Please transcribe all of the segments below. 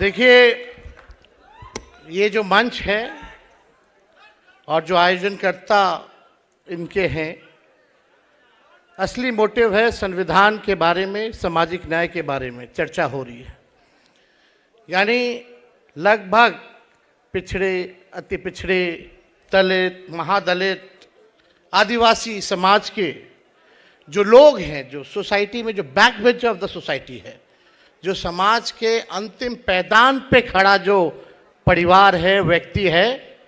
देखिए, ये जो मंच है और जो आयोजनकर्ता इनके हैं, असली मोटिव है संविधान के बारे में, सामाजिक न्याय के बारे में चर्चा हो रही है। यानी लगभग पिछड़े, अति पिछड़े, दलित, महादलित, आदिवासी समाज के जो लोग हैं, जो सोसाइटी में जो back bench of the society है, जो समाज के अंतिम पैदान पे खड़ा जो परिवार है, व्यक्ति है,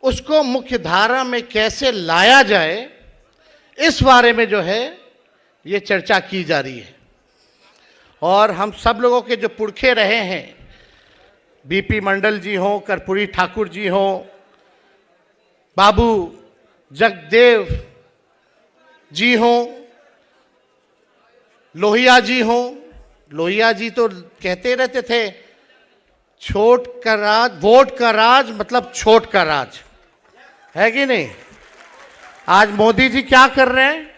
उसको मुख्य धारा में कैसे लाया जाए, इस बारे में जो है ये चर्चा की जा रही है। और हम सब लोगों के जो पुरखे रहे हैं, बीपी मंडल जी हों, कर्पूरी ठाकुर जी हों, बाबू जगदेव जी हों, लोहिया जी हों। लोहिया जी तो कहते रहते थे, छोट का राज, वोट का राज मतलब छोट का राज, है कि नहीं। आज मोदी जी क्या कर रहे हैं?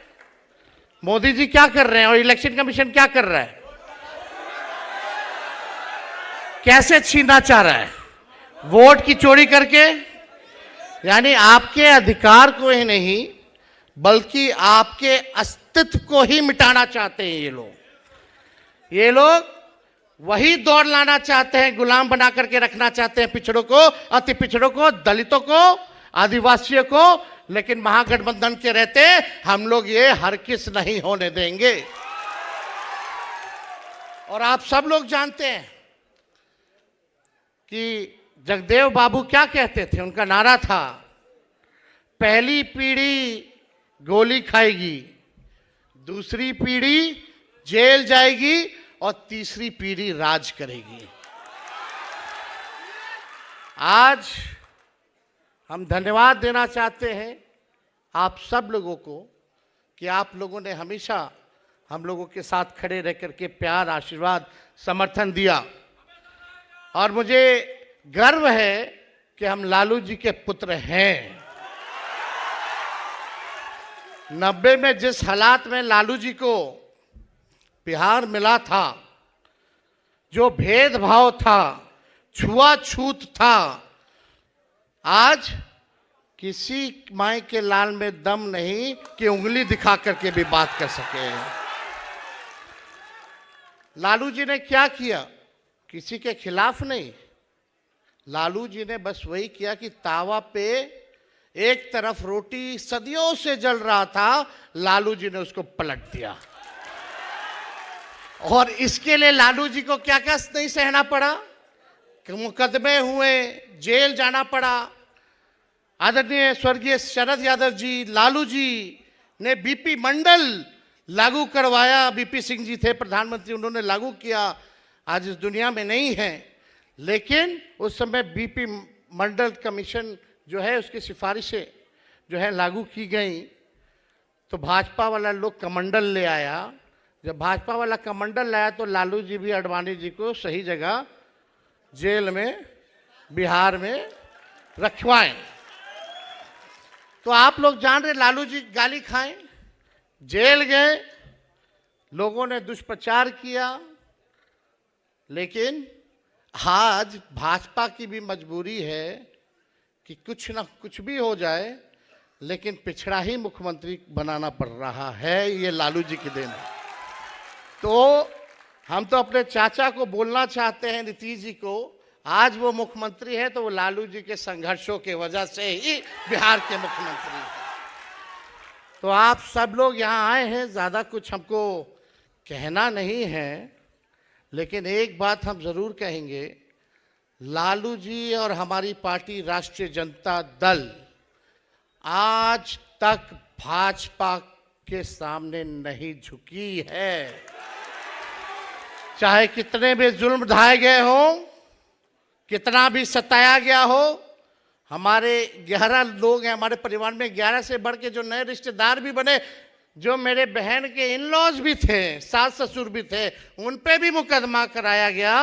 मोदी जी क्या कर रहे हैं और इलेक्शन कमीशन क्या कर रहा है? कैसे छीनना चाह रहा है? वोट की चोरी करके। यानी आपके अधिकार को ही नहीं बल्कि आपके अस्तित्व को ही मिटाना चाहते हैं ये लोग। ये लोग वही दौड़ लाना चाहते हैं, गुलाम बना करके रखना चाहते हैं पिछड़ों को, अति पिछड़ों को, दलितों को, आदिवासियों को। लेकिन महागठबंधन के रहते हम लोग ये हरगिज़ नहीं होने देंगे। और आप सब लोग जानते हैं कि जगदेव बाबू क्या कहते थे, उनका नारा था, पहली पीढ़ी गोली खाएगी, दूसरी पीढ़ी जेल जाएगी और तीसरी पीढ़ी राज करेगी। आज हम धन्यवाद देना चाहते हैं आप सब लोगों को कि आप लोगों ने हमेशा हम लोगों के साथ खड़े रह करके प्यार, आशीर्वाद, समर्थन दिया। और मुझे गर्व है कि हम लालू जी के पुत्र हैं। 90 में जिस हालात में लालू जी को बिहार मिला था, जो भेदभाव था, छुआछूत था, आज किसी माई के लाल में दम नहीं कि उंगली दिखा करके भी बात कर सके। लालू जी ने क्या किया? किसी के खिलाफ नहीं। लालू जी ने बस वही किया कि तावा पे एक तरफ रोटी सदियों से जल रहा था, लालू जी ने उसको पलट दिया। और इसके लिए लालू जी को क्या क्या नहीं सहना पड़ा, मुकदमे हुए, जेल जाना पड़ा। आदरणीय स्वर्गीय शरद यादव जी, लालू जी ने बीपी मंडल लागू करवाया। बीपी सिंह जी थे प्रधानमंत्री, उन्होंने लागू किया, आज इस दुनिया में नहीं है। लेकिन उस समय बीपी मंडल कमीशन जो है, उसकी सिफारिशें जो है लागू की गई। तो भाजपा वाला लोग कमंडल ले आया। जब भाजपा वाला कमंडल लाया तो लालू जी भी आडवाणी जी को सही जगह जेल में, बिहार में रखवाएं। तो आप लोग जान रहे, लालू जी गाली खाएं, जेल गए, लोगों ने दुष्प्रचार किया। लेकिन आज भाजपा की भी मजबूरी है कि कुछ ना कुछ भी हो जाए, लेकिन पिछड़ा ही मुख्यमंत्री बनाना पड़ रहा है। ये लालू जी की देन है। तो हम तो अपने चाचा को बोलना चाहते हैं, नीतीश जी को, आज वो मुख्यमंत्री है तो वो लालू जी के संघर्षों के वजह से ही बिहार के मुख्यमंत्री हैं। तो आप सब लोग यहाँ आए हैं, ज़्यादा कुछ हमको कहना नहीं है, लेकिन एक बात हम ज़रूर कहेंगे, लालू जी और हमारी पार्टी राष्ट्रीय जनता दल आज तक भाजपा के सामने नहीं झुकी है। चाहे कितने भी जुल्म ढाए गए हों, कितना भी सताया गया हो। हमारे 11 लोग हैं हमारे परिवार में, 11 से बढ़ के जो नए रिश्तेदार भी बने, जो मेरे बहन के इन लॉज भी थे, सास ससुर भी थे, उन पे भी मुकदमा कराया गया।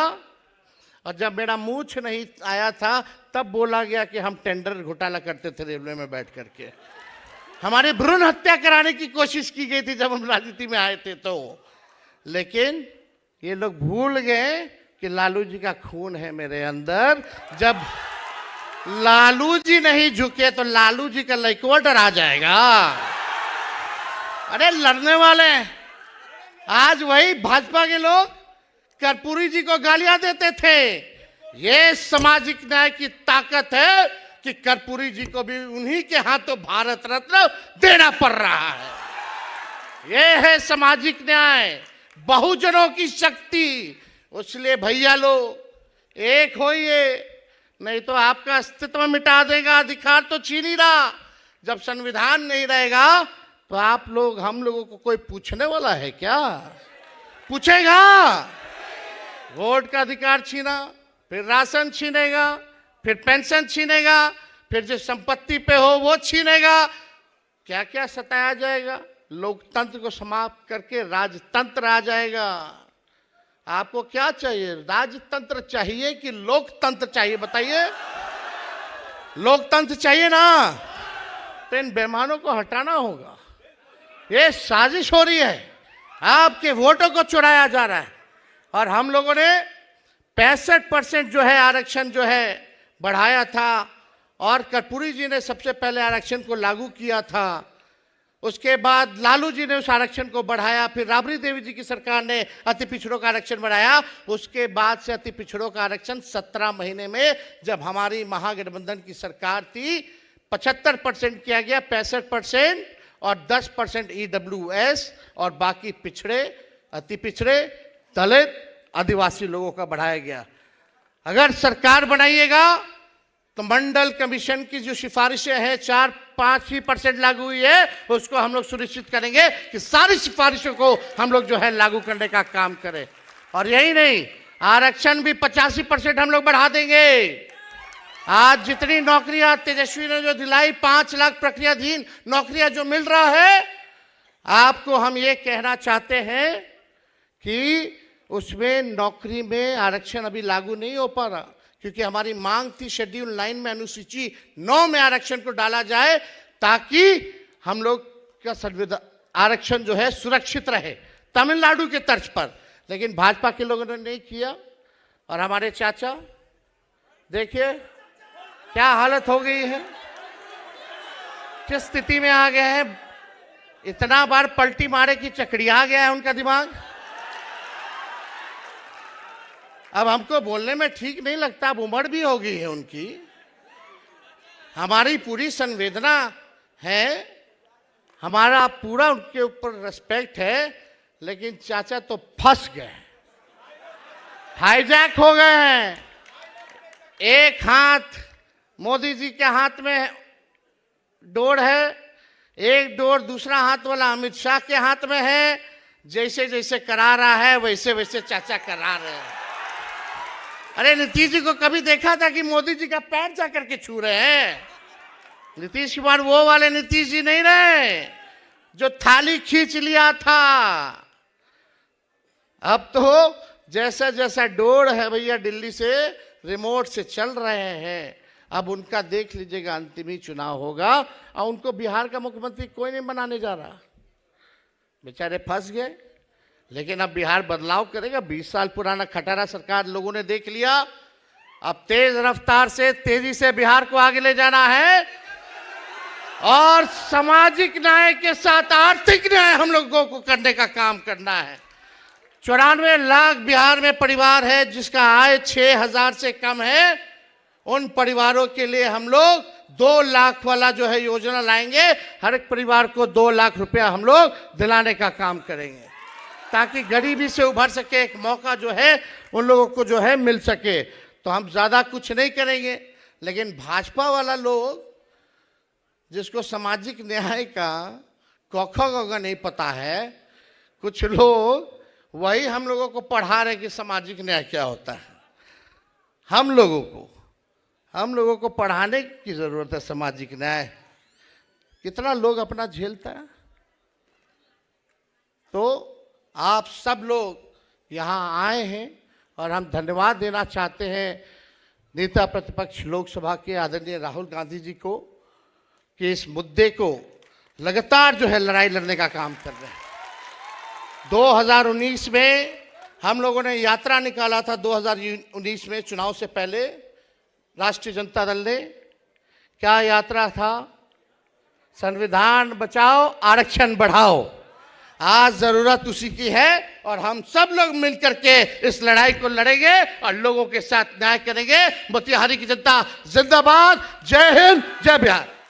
और जब मेरा मूछ नहीं आया था तब बोला गया कि हम टेंडर घोटाला करते थे रेलवे में बैठ करके। हमारी भ्रूण हत्या कराने की कोशिश की गई थी जब हम राजनीति में आए थे तो। लेकिन ये लोग भूल गए कि लालू जी का खून है मेरे अंदर। जब लालू जी नहीं झुके तो लालू जी का लड़का डरा जाएगा। अरे लड़ने वाले आज वही भाजपा के लोग कर्पूरी जी को गालियां देते थे। ये सामाजिक न्याय की ताकत है कि कर्पूरी जी को भी उन्हीं के हाथों भारत रत्न देना पड़ रहा है। ये है सामाजिक न्याय, बहुजनों की शक्ति। इसलिए भैया लोग एक होइए, नहीं तो आपका अस्तित्व मिटा देगा। अधिकार तो छीन ही रहा। जब संविधान नहीं रहेगा तो आप लोग, हम लोगों को कोई पूछने वाला है क्या? पूछेगा? वोट का अधिकार छीना, फिर राशन छीनेगा, फिर पेंशन छीनेगा, फिर जो संपत्ति पे हो वो छीनेगा। क्या क्या सताया जाएगा। लोकतंत्र को समाप्त करके राजतंत्र आ जाएगा। आपको क्या चाहिए? राजतंत्र चाहिए कि लोकतंत्र चाहिए? बताइए। लोकतंत्र चाहिए ना, तो इन बेईमानों को हटाना होगा। ये साजिश हो रही है, आपके वोटों को चुराया जा रहा है। और हम लोगों ने 65% जो है आरक्षण जो है बढ़ाया था, और कर्पूरी जी ने सबसे पहले आरक्षण को लागू किया था। उसके बाद लालू जी ने उस आरक्षण को बढ़ाया, फिर राबड़ी देवी जी की सरकार ने अति पिछड़ों का आरक्षण बढ़ाया। उसके बाद से अति पिछड़ों का आरक्षण 17 महीने में, जब हमारी महागठबंधन की सरकार थी, 75% किया गया, 65% और 10% EWS और बाकी पिछड़े, अति पिछड़े, दलित, आदिवासी लोगों का बढ़ाया गया। अगर सरकार बनाइएगा तो मंडल कमीशन की जो सिफारिशें हैं 4-5% लागू हुई है, उसको हम लोग सुनिश्चित करेंगे कि सारी सिफारिशों को हम लोग जो है लागू करने का काम करें। और यही नहीं, आरक्षण भी 85% हम लोग बढ़ा देंगे। आज जितनी नौकरियां तेजस्वी ने जो दिलाई, 5 लाख प्रक्रियाधीन नौकरियां जो मिल रहा है, आपको हम ये कहना चाहते हैं कि उसमें नौकरी में आरक्षण अभी लागू नहीं हो पा रहा, क्योंकि हमारी मांग थी शेड्यूल 9 में, अनुसूची 9 में आरक्षण को डाला जाए, ताकि हम लोग का संविधान आरक्षण जो है सुरक्षित रहे, तमिलनाडु के तर्ज पर। लेकिन भाजपा के लोगों ने नहीं किया। और हमारे चाचा देखिए क्या हालत हो गई है, किस स्थिति में आ गए हैं। इतना बार पलटी मारे कि चकड़िया गया है उनका दिमाग। अब हमको बोलने में ठीक नहीं लगता, अब उम्र भी हो गई है उनकी। हमारी पूरी संवेदना है, हमारा पूरा उनके ऊपर रिस्पेक्ट है, लेकिन चाचा तो फंस गए, हाईजैक हो गए हैं। एक हाथ मोदी जी के हाथ में डोर है, एक डोर दूसरा हाथ वाला अमित शाह के हाथ में है। जैसे जैसे करा रहा है वैसे वैसे चाचा करा रहे हैं। अरे नीतीश जी को कभी देखा था कि मोदी जी का पैर जा करके छू रहे हैं? नीतीश कुमार वो वाले नीतीश जी नहीं रहे जो थाली खींच लिया था। अब तो जैसा जैसा डोर है भैया, दिल्ली से रिमोट से चल रहे हैं। अब उनका देख लीजिएगा, अंतिम चुनाव होगा और उनको बिहार का मुख्यमंत्री कोई नहीं बनाने जा रहा। बेचारे फंस गए। लेकिन अब बिहार बदलाव करेगा। 20 साल पुराना खटारा सरकार लोगों ने देख लिया। अब तेज रफ्तार से, तेजी से बिहार को आगे ले जाना है, और सामाजिक न्याय के साथ आर्थिक न्याय हम लोगों को करने का काम करना है। 94 लाख बिहार में परिवार है जिसका आय 6,000 से कम है। उन परिवारों के लिए हम लोग 2 लाख वाला जो है योजना लाएंगे। हर एक परिवार को 2 लाख रुपया हम लोग दिलाने का काम करेंगे, ताकि गरीबी से उभर सके, एक मौका जो है उन लोगों को जो है मिल सके। तो हम ज़्यादा कुछ नहीं करेंगे। लेकिन भाजपा वाला लोग, जिसको सामाजिक न्याय का कौखा गौगा नहीं पता है, कुछ लोग वही हम लोगों को पढ़ा रहे कि सामाजिक न्याय क्या होता है। हम लोगों को पढ़ाने की ज़रूरत है। सामाजिक न्याय कितना लोग अपना झेलता है। तो आप सब लोग यहाँ आए हैं और हम धन्यवाद देना चाहते हैं नेता प्रतिपक्ष लोकसभा के आदरणीय राहुल गांधी जी को, कि इस मुद्दे को लगातार जो है लड़ाई लड़ने का काम कर रहे हैं। 2019 में हम लोगों ने यात्रा निकाला था 2019 में चुनाव से पहले, राष्ट्रीय जनता दल ने। क्या यात्रा था? संविधान बचाओ, आरक्षण बढ़ाओ। आज जरूरत उसी की है और हम सब लोग मिलकर के इस लड़ाई को लड़ेंगे और लोगों के साथ न्याय करेंगे। मोतिहारी की जनता जिंदाबाद। जय हिंद, जय बिहार।